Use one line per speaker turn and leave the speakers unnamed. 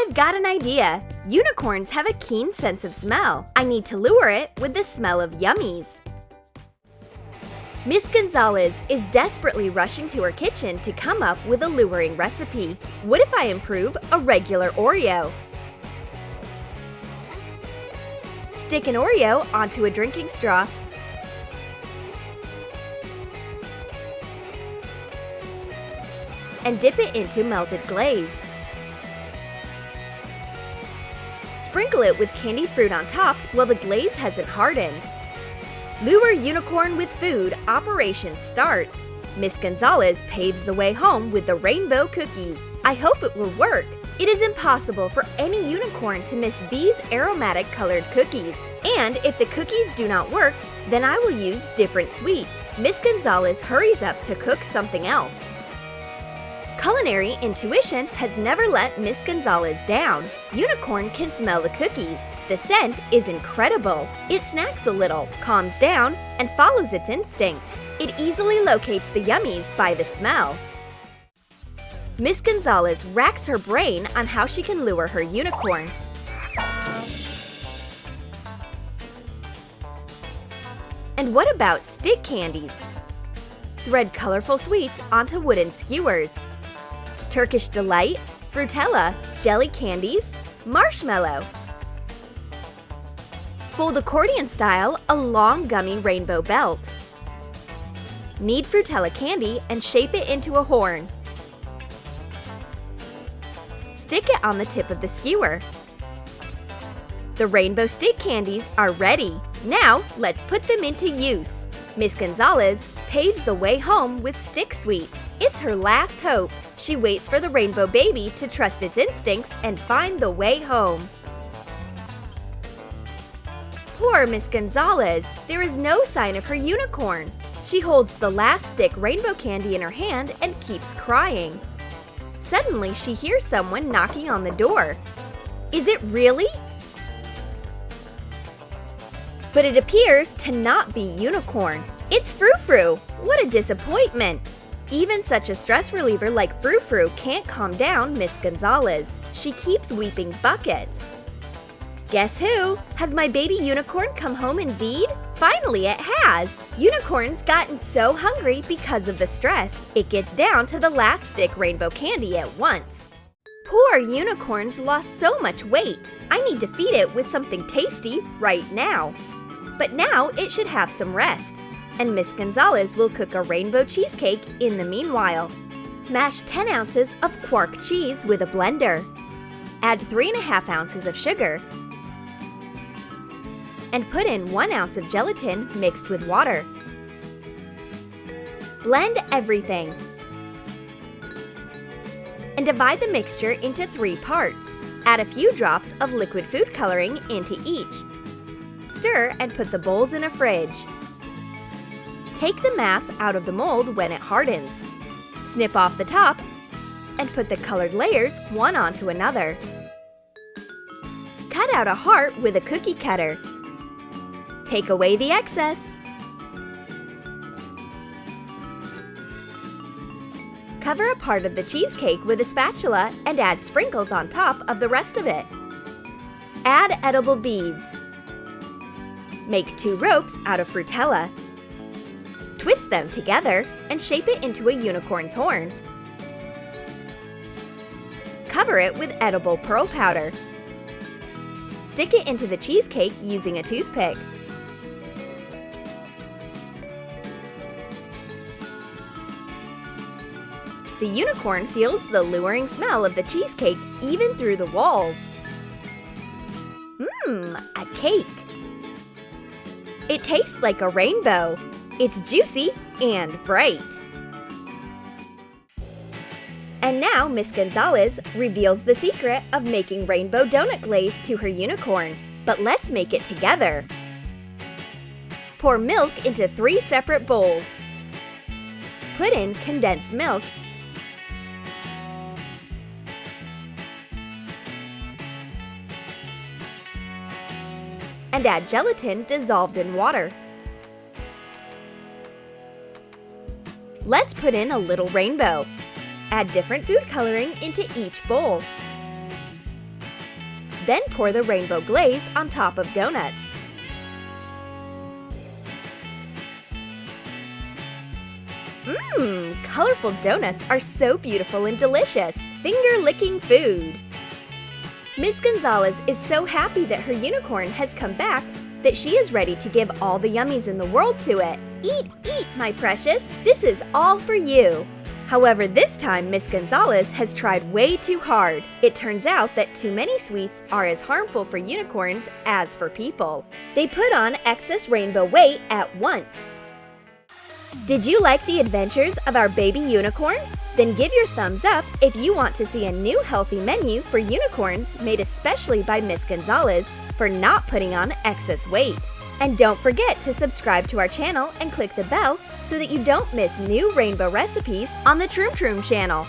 I've got an idea! Unicorns have a keen sense of smell. I need to lure it with the smell of yummies. Miss Gonzalez is desperately rushing to her kitchen to come up with a luring recipe. What if I improve a regular Oreo? Stick an Oreo onto a drinking straw. And dip it into melted glaze. Sprinkle it with candied fruit on top while the glaze hasn't hardened. Lure unicorn with food operation starts. Miss Gonzalez paves the way home with the rainbow cookies. I hope it will work. It is impossible for any unicorn to miss these aromatic colored cookies. And if the cookies do not work, then I will use different sweets. Miss Gonzalez hurries up to cook something else. Culinary intuition has never let Miss Gonzalez down. Unicorn can smell the cookies. The scent is incredible. It snacks a little, calms down, and follows its instinct. It easily locates the yummies by the smell. Miss Gonzalez racks her brain on how she can lure her unicorn. And what about stick candies? Thread colorful sweets onto wooden skewers. Turkish Delight, Frutella, jelly candies, marshmallow. Fold accordion style a long gummy rainbow belt. Knead Frutella candy and shape it into a horn. Stick it on the tip of the skewer. The rainbow stick candies are ready. Now let's put them into use. Miss Gonzalez paves the way home with stick sweets. It's her last hope. She waits for the rainbow baby to trust its instincts and find the way home. Poor Miss Gonzalez. There is no sign of her unicorn. She holds the last stick rainbow candy in her hand and keeps crying. Suddenly, she hears someone knocking on the door. Is it really? But it appears to not be unicorn. It's Frou Frou. What a disappointment! Even such a stress reliever like Frou Frou can't calm down Miss Gonzalez. She keeps weeping buckets. Guess who? Has my baby unicorn come home indeed? Finally, it has! Unicorn's gotten so hungry because of the stress, it gets down to the last stick rainbow candy at once. Poor unicorn's lost so much weight. I need to feed it with something tasty right now. But now it should have some rest. And Miss Gonzalez will cook a rainbow cheesecake in the meanwhile. Mash 10 ounces of quark cheese with a blender. Add 3½ ounces of sugar. And put in 1 ounce of gelatin mixed with water. Blend everything. And divide the mixture into 3 parts. Add a few drops of liquid food coloring into each. Stir and put the bowls in a fridge. Take the mass out of the mold when it hardens. Snip off the top and put the colored layers one onto another. Cut out a heart with a cookie cutter. Take away the excess. Cover a part of the cheesecake with a spatula and add sprinkles on top of the rest of it. Add edible beads. Make 2 ropes out of Frutella. Twist them together and shape it into a unicorn's horn. Cover it with edible pearl powder. Stick it into the cheesecake using a toothpick. The unicorn feels the luring smell of the cheesecake even through the walls. A cake! It tastes like a rainbow. It's juicy and bright. And now Miss Gonzalez reveals the secret of making rainbow donut glaze to her unicorn. But let's make it together. Pour milk into 3 separate bowls. Put in condensed milk and add gelatin dissolved in water. Let's put in a little rainbow. Add different food coloring into each bowl. Then pour the rainbow glaze on top of donuts. Colorful donuts are so beautiful and delicious. Finger-licking food. Miss Gonzalez is so happy that her unicorn has come back that she is ready to give all the yummies in the world to it. Eat, eat, my precious. This is all for you. However, this time Miss Gonzalez has tried way too hard. It turns out that too many sweets are as harmful for unicorns as for people. They put on excess rainbow weight at once. Did you like the adventures of our baby unicorn? Then give your thumbs up if you want to see a new healthy menu for unicorns made especially by Miss Gonzalez for not putting on excess weight. And don't forget to subscribe to our channel and click the bell so that you don't miss new rainbow recipes on the Troom Troom channel.